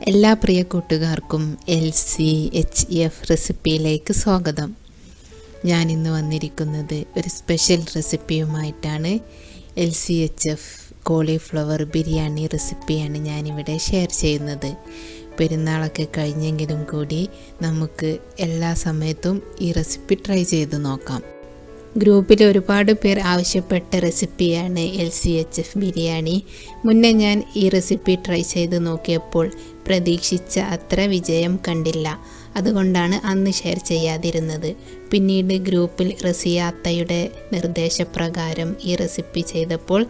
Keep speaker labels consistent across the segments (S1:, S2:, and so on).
S1: എല്ലാ പ്രിയ കൂട്ടുകാർക്കും LCHF റെസിപ്പിയിലേക്ക് സ്വാഗതം. ഞാനിന്ന് വന്നിരിക്കുന്നത് ഒരു സ്പെഷ്യൽ റെസിപ്പിയുമായിട്ടാണ്. LCHF കോളിഫ്ലവർ ബിരിയാണി റെസിപ്പിയാണ് ഞാനിവിടെ ഷെയർ ചെയ്യുന്നത്. പെരുന്നാളൊക്കെ കഴിഞ്ഞെങ്കിലും കൂടി നമുക്ക് എല്ലാ സമയത്തും ഈ റെസിപ്പി ട്രൈ ചെയ്ത് നോക്കാം. ഗ്രൂപ്പിൽ ഒരുപാട് പേർ ആവശ്യപ്പെട്ട റെസിപ്പിയാണ് LCHF ബിരിയാണി. മുന്നേ ഞാൻ ഈ റെസിപ്പി ട്രൈ ചെയ്ത് നോക്കിയപ്പോൾ പ്രതീക്ഷിച്ച അത്ര വിജയം കണ്ടില്ല. അതുകൊണ്ടാണ് അന്ന് ഷെയർ ചെയ്യാതിരുന്നത്. പിന്നീട് ഗ്രൂപ്പിൽ റസിയാത്തയുടെ നിർദ്ദേശപ്രകാരം ഈ റെസിപ്പി ചെയ്തപ്പോൾ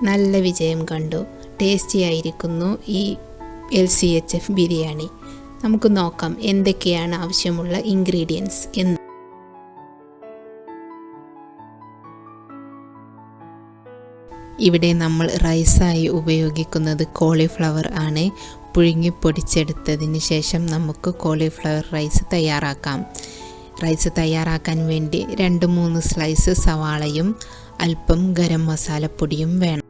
S1: നല്ല വിജയം കണ്ടു. ടേസ്റ്റി ആയിരിക്കുന്നു ഈ LCHF ബിരിയാണി. നമുക്ക് നോക്കാം എന്തൊക്കെയാണ് ആവശ്യമുള്ള ഇൻഗ്രീഡിയൻസ് എന്ന്. ഇവിടെ നമ്മൾ റൈസായി ഉപയോഗിക്കുന്നത് കോളിഫ്ലവർ ആണ്. പുഴുങ്ങി പൊടിച്ചെടുത്തതിന് ശേഷം നമുക്ക് കോളിഫ്ലവർ റൈസ് തയ്യാറാക്കാം. റൈസ് തയ്യാറാക്കാൻ വേണ്ടി 2-3 സ്ലൈസ് സവാളയും അല്പം ഗരം മസാലപ്പൊടിയും വേണം.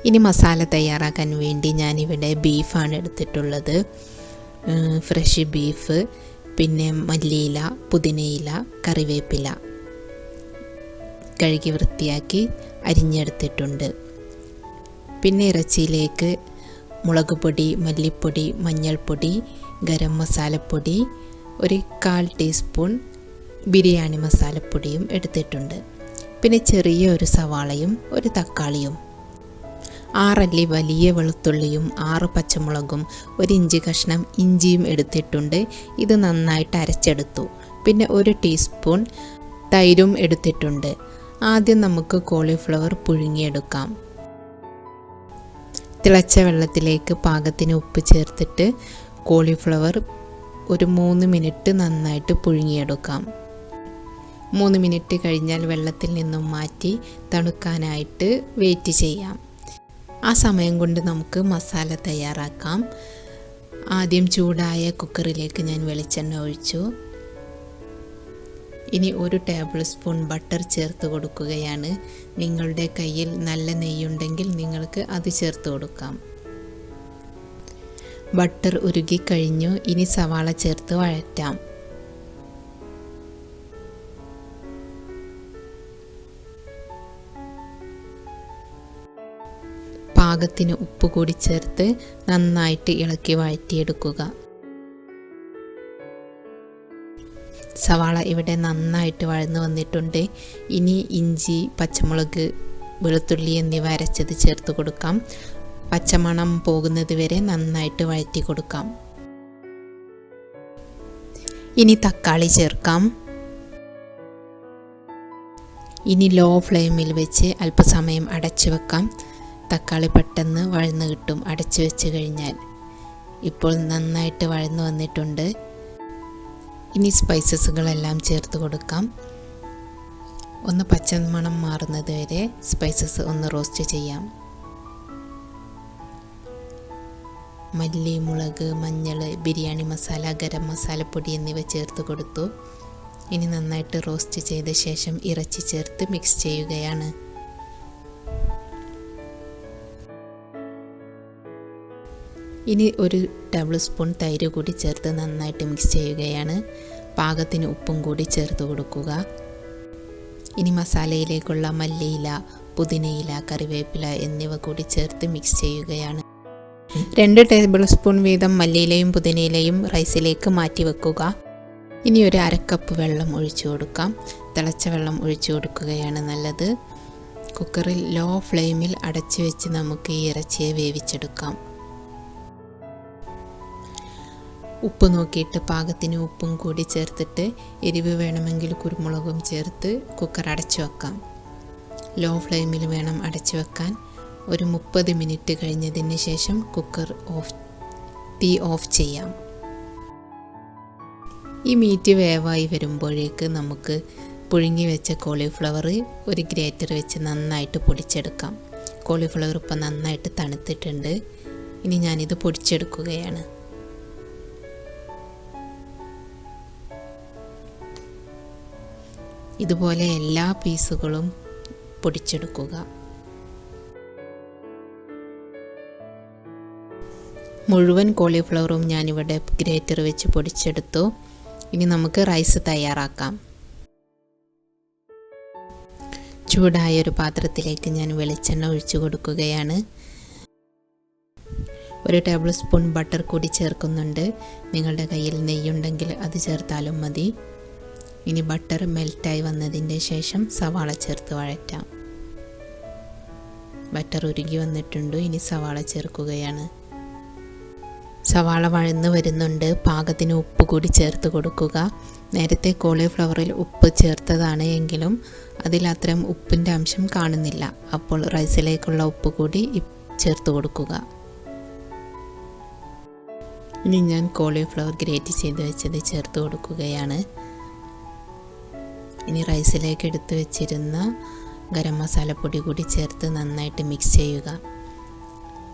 S1: ഇനി മസാല തയ്യാറാക്കാൻ വേണ്ടി ഞാനിവിടെ ബീഫാണ് എടുത്തിട്ടുള്ളത്. ഫ്രഷ് ബീഫ്, പിന്നെ മല്ലിയില, പുതിനയില, കറിവേപ്പില കഴുകി വൃത്തിയാക്കി അരിഞ്ഞെടുത്തിട്ടുണ്ട്. പിന്നെ ഇറച്ചിയിലേക്ക് മുളക് പൊടി, മല്ലിപ്പൊടി, മഞ്ഞൾപ്പൊടി, ഗരം മസാലപ്പൊടി, 1/4 ടീസ്പൂൺ ബിരിയാണി മസാലപ്പൊടിയും എടുത്തിട്ടുണ്ട്. പിന്നെ ചെറിയ ഒരു സവാളയും 1 തക്കാളിയും, 6 അല്ലി വലിയ വെളുത്തുള്ളിയും 6 പച്ചമുളകും 1 ഇഞ്ച് കഷ്ണം ഇഞ്ചിയും എടുത്തിട്ടുണ്ട്. ഇത് നന്നായിട്ട് അരച്ചെടുത്തു. പിന്നെ 1 ടീസ്പൂൺ തൈരും എടുത്തിട്ടുണ്ട്. ആദ്യം നമുക്ക് കോളിഫ്ലവർ പുഴുങ്ങിയെടുക്കാം. തിളച്ച വെള്ളത്തിലേക്ക് പാകത്തിന് ഉപ്പ് ചേർത്തിട്ട് കോളിഫ്ലവർ ഒരു 3 മിനിറ്റ് നന്നായിട്ട് പുഴുങ്ങിയെടുക്കാം. 3 മിനിറ്റ് കഴിഞ്ഞാൽ വെള്ളത്തിൽ നിന്നും മാറ്റി തണുക്കാനായിട്ട് വെയിറ്റ് ചെയ്യാം. ആ സമയം കൊണ്ട് നമുക്ക് മസാല തയ്യാറാക്കാം. ആദ്യം ചൂടായ കുക്കറിലേക്ക് ഞാൻ വെളിച്ചെണ്ണ ഒഴിച്ചു. ഇനി 1 ടേബിൾ സ്പൂൺ ബട്ടർ ചേർത്ത് കൊടുക്കുകയാണ്. നിങ്ങളുടെ കയ്യിൽ നല്ല നെയ്യുണ്ടെങ്കിൽ നിങ്ങൾക്ക് അത് ചേർത്ത് കൊടുക്കാം. ബട്ടർ ഉരുകി കഴിഞ്ഞു. ഇനി സവാള ചേർത്ത് വഴറ്റാം. പാകത്തിന് ഉപ്പ് കൂടി ചേർത്ത് നന്നായിട്ട് ഇളക്കി വഴറ്റിയെടുക്കുക. സവാള ഇവിടെ നന്നായിട്ട് വഴന്നു വന്നിട്ടുണ്ട്. ഇനി ഇഞ്ചി, പച്ചമുളക്, വെളുത്തുള്ളി എന്നിവ അരച്ചത് ചേർത്ത് കൊടുക്കാം. പച്ചമണം പോകുന്നത് വരെ നന്നായിട്ട് വഴറ്റി കൊടുക്കാം. ഇനി തക്കാളി ചേർക്കാം. ഇനി ലോ ഫ്ലെയിമിൽ വെച്ച് അല്പസമയം അടച്ചു വെക്കാം. തക്കാളി പെട്ടെന്ന് വഴന്നു കിട്ടും അടച്ചു വെച്ച് കഴിഞ്ഞാൽ. ഇപ്പോൾ നന്നായിട്ട് വഴന്നു വന്നിട്ടുണ്ട്. ഇനി സ്പൈസസുകളെല്ലാം ചേർത്ത് കൊടുക്കാം. ഒന്ന് പച്ചമണം മാറുന്നത് വരെ സ്പൈസസ് ഒന്ന് റോസ്റ്റ് ചെയ്യാം. മല്ലി, മുളക്, മഞ്ഞൾ, ബിരിയാണി മസാല, ഗരം മസാലപ്പൊടി എന്നിവ ചേർത്ത് കൊടുത്തു. ഇനി നന്നായിട്ട് റോസ്റ്റ് ചെയ്ത ശേഷം ഇറച്ചി ചേർത്ത് മിക്സ് ചെയ്യുകയാണ്. ഇനി 1 ടേബിൾ സ്പൂൺ തൈര് കൂടി ചേർത്ത് നന്നായിട്ട് മിക്സ് ചെയ്യുകയാണ്. പാകത്തിന് ഉപ്പും കൂടി ചേർത്ത് കൊടുക്കുക. ഇനി മസാലയിലേക്കുള്ള മല്ലിയില, പുതിനയില, കറിവേപ്പില എന്നിവ കൂടി ചേർത്ത് മിക്സ് ചെയ്യുകയാണ്. 2 ടേബിൾ സ്പൂൺ വീതം മല്ലിയിലയും പുതിനയിലയും റൈസിലേക്ക് മാറ്റി വെക്കുക. ഇനി 1/2 കപ്പ് വെള്ളം ഒഴിച്ചു കൊടുക്കാം. തിളച്ച വെള്ളം ഒഴിച്ചു കൊടുക്കുകയാണ് നല്ലത്. കുക്കറിൽ ലോ ഫ്ലെയിമിൽ അടച്ചു വെച്ച് നമുക്ക് ഈ ഇറച്ചിയെ വേവിച്ചെടുക്കാം. ഉപ്പ് നോക്കിയിട്ട് പാകത്തിന് ഉപ്പും കൂടി ചേർത്തിട്ട് എരിവ് വേണമെങ്കിൽ കുരുമുളകും ചേർത്ത് കുക്കർ അടച്ചു വെക്കാം. ലോ ഫ്ലെയിമിൽ വേണം അടച്ചു വെക്കാൻ. ഒരു 30 മിനിറ്റ് കഴിഞ്ഞതിന് ശേഷം തീ ഓഫ് ചെയ്യാം. ഈ മീറ്റ് വേവായി വരുമ്പോഴേക്ക് നമുക്ക് പുഴുങ്ങി വെച്ച കോളിഫ്ലവർ ഒരു ഗ്രേറ്റർ വെച്ച് നന്നായിട്ട് പൊടിച്ചെടുക്കാം. കോളിഫ്ലവർ ഇപ്പം നന്നായിട്ട് തണുത്തിട്ടുണ്ട്. ഇനി ഞാനിത് പൊടിച്ചെടുക്കുകയാണ്. ഇതുപോലെ എല്ലാ പീസുകളും പൊടിച്ചെടുക്കുക. മുഴുവൻ കോളിഫ്ലവറും ഞാനിവിടെ ഗ്രേറ്റർ വെച്ച് പൊടിച്ചെടുത്തു. ഇനി നമുക്ക് റൈസ് തയ്യാറാക്കാം. ചൂടായ ഒരു പാത്രത്തിലേക്ക് ഞാൻ വെളിച്ചെണ്ണ ഒഴിച്ചു കൊടുക്കുകയാണ്. 1 ടേബിൾ സ്പൂൺ ബട്ടർ കൂടി ചേർക്കുന്നുണ്ട്. നിങ്ങളുടെ കയ്യിൽ നെയ്യുണ്ടെങ്കിൽ അത് ചേർത്താലും മതി. ഇനി ബട്ടർ മെൽറ്റായി വന്നതിൻ്റെ ശേഷം സവാള ചേർത്ത് വഴറ്റാം. ബട്ടർ ഉരുകി വന്നിട്ടുണ്ട്. ഇനി സവാള ചേർക്കുകയാണ്. സവാള വഴന്ന് വരുന്നുണ്ട്. പാകത്തിന് ഉപ്പ് കൂടി ചേർത്ത് കൊടുക്കുക. നേരത്തെ കോളിഫ്ലവറിൽ ഉപ്പ് ചേർത്തതാണ് എങ്കിലും അതിലത്രയും ഉപ്പിൻ്റെ അംശം കാണുന്നില്ല. അപ്പോൾ റൈസിലേക്കുള്ള ഉപ്പ് കൂടി ചേർത്ത് കൊടുക്കുക. ഇനി ഞാൻ കോളിഫ്ലവർ ഗ്രേറ്റ് ചെയ്ത് വെച്ചത് ചേർത്ത് കൊടുക്കുകയാണ്. ഇനി റൈസിലേക്ക് എടുത്ത് വെച്ചിരുന്ന ഗരം മസാലപ്പൊടി കൂടി ചേർത്ത് നന്നായിട്ട് മിക്സ് ചെയ്യുക.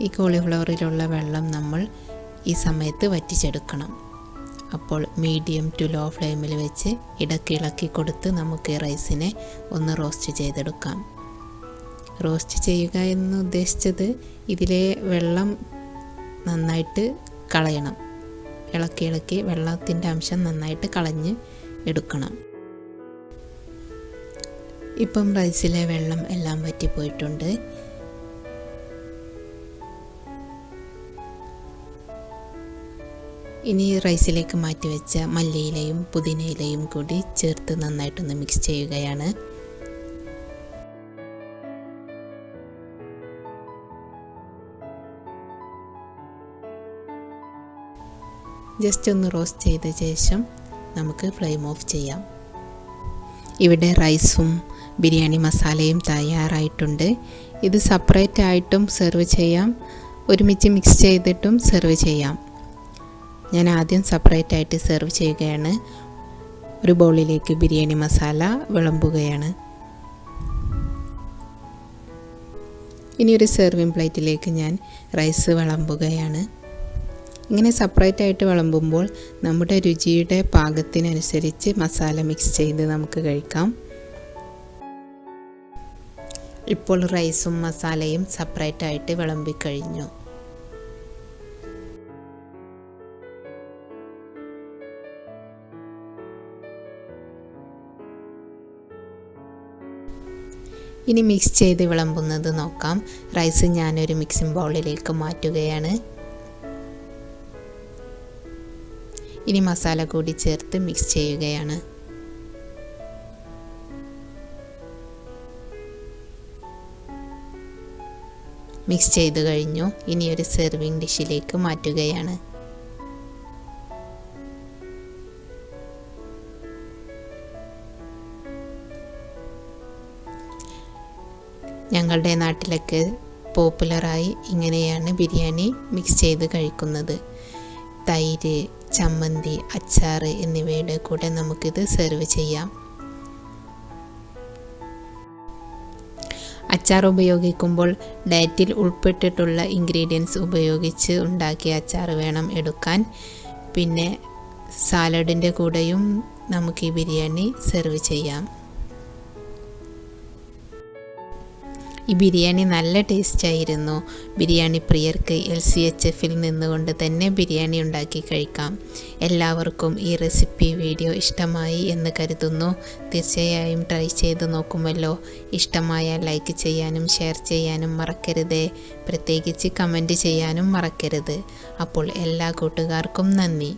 S1: ഈ കോളിഫ്ലവറിലുള്ള വെള്ളം നമ്മൾ ഈ സമയത്ത് വറ്റിച്ചെടുക്കണം. അപ്പോൾ മീഡിയം ടു ലോ ഫ്ലെയിമിൽ വെച്ച് ഇളക്കി കൊടുത്ത് നമുക്ക് റൈസിനെ ഒന്ന് റോസ്റ്റ് ചെയ്തെടുക്കാം. റോസ്റ്റ് ചെയ്യുക എന്ന് ഉദ്ദേശിച്ചത് ഇതിലെ വെള്ളം നന്നായിട്ട് കളയണം. ഇളക്കി വെള്ളത്തിൻ്റെ അംശം നന്നായിട്ട് കളഞ്ഞ് എടുക്കണം. ഇപ്പം റൈസിലെ വെള്ളം എല്ലാം വറ്റിപ്പോയിട്ടുണ്ട്. ഇനി റൈസിലേക്ക് മാറ്റി വെച്ച മല്ലിയിലയും പുതിനയിലയും കൂടി ചേർത്ത് നന്നായിട്ടൊന്ന് മിക്സ് ചെയ്യുകയാണ്. ജസ്റ്റ് ഒന്ന് റോസ്റ്റ് ചെയ്ത ശേഷം നമുക്ക് ഫ്ലെയിം ഓഫ് ചെയ്യാം. ഇവിടെ റൈസും ബിരിയാണി മസാലയും തയ്യാറായിട്ടുണ്ട്. ഇത് സെപ്പറേറ്റ് ആയിട്ടും സെർവ് ചെയ്യാം, ഒരുമിച്ച് മിക്സ് ചെയ്തിട്ടും സെർവ് ചെയ്യാം. ഞാൻ ആദ്യം സെപ്പറേറ്റ് ആയിട്ട് സെർവ് ചെയ്യുകയാണ്. ഒരു ബൗളിലേക്ക് ബിരിയാണി മസാല വിളമ്പുകയാണ്. ഇനി ഒരു സെർവിങ് പ്ലേറ്റിലേക്ക് ഞാൻ റൈസ് വിളമ്പുകയാണ്. ഇങ്ങനെ സെപ്പറേറ്റ് ആയിട്ട് വിളമ്പുമ്പോൾ നമ്മുടെ രുചിയുടെ പാകത്തിനനുസരിച്ച് മസാല മിക്സ് ചെയ്ത് നമുക്ക് കഴിക്കാം. ഇപ്പോൾ റൈസും മസാലയും സെപ്പറേറ്റ് ആയിട്ട് വിളമ്പിക്കഴിഞ്ഞു. ഇനി മിക്സ് ചെയ്ത് വിളമ്പുന്നത് നോക്കാം. റൈസ് ഞാനൊരു മിക്സിംഗ് ബൗളിലേക്ക് മാറ്റുകയാണ്. ഇനി മസാല കൂടി ചേർത്ത് മിക്സ് ചെയ്യുകയാണ്. മിക്സ് ചെയ്ത് കഴിഞ്ഞു. ഇനി ഒരു സെർവിങ് ഡിഷിലേക്ക് മാറ്റുകയാണ്. ഞങ്ങളുടെ നാട്ടിലൊക്കെ പോപ്പുലറായി ഇങ്ങനെയാണ് ബിരിയാണി മിക്സ് ചെയ്ത് കഴിക്കുന്നത്. തൈര്, ചമ്മന്തി, അച്ചാർ എന്നിവയുടെ കൂടെ നമുക്കിത് സെർവ് ചെയ്യാം. അച്ചാർ ഉപയോഗിക്കുമ്പോൾ ഡയറ്റിൽ ഉൾപ്പെട്ടിട്ടുള്ള ഇൻഗ്രീഡിയൻസ് ഉപയോഗിച്ച് ഉണ്ടാക്കിയ അച്ചാർ വേണം എടുക്കാൻ. പിന്നെ സാലഡിൻ്റെ കൂടെയും നമുക്ക് ഈ ബിരിയാണി സെർവ് ചെയ്യാം. ഈ ബിരിയാണി നല്ല ടേസ്റ്റായിരുന്നു. ബിരിയാണി പ്രിയർക്ക് LCHFൽ നിന്നുകൊണ്ട് തന്നെ ബിരിയാണി ഉണ്ടാക്കി കഴിക്കാം. എല്ലാവർക്കും ഈ റെസിപ്പി വീഡിയോ ഇഷ്ടമായി എന്ന് കരുതുന്നു. തീർച്ചയായും ട്രൈ ചെയ്ത് നോക്കുമല്ലോ. ഇഷ്ടമായാൽ ലൈക്ക് ചെയ്യാനും ഷെയർ ചെയ്യാനും മറക്കരുത്. പ്രത്യേകിച്ച് കമൻറ്റ് ചെയ്യാനും മറക്കരുത്. അപ്പോൾ എല്ലാ കൂട്ടുകാർക്കും നന്ദി.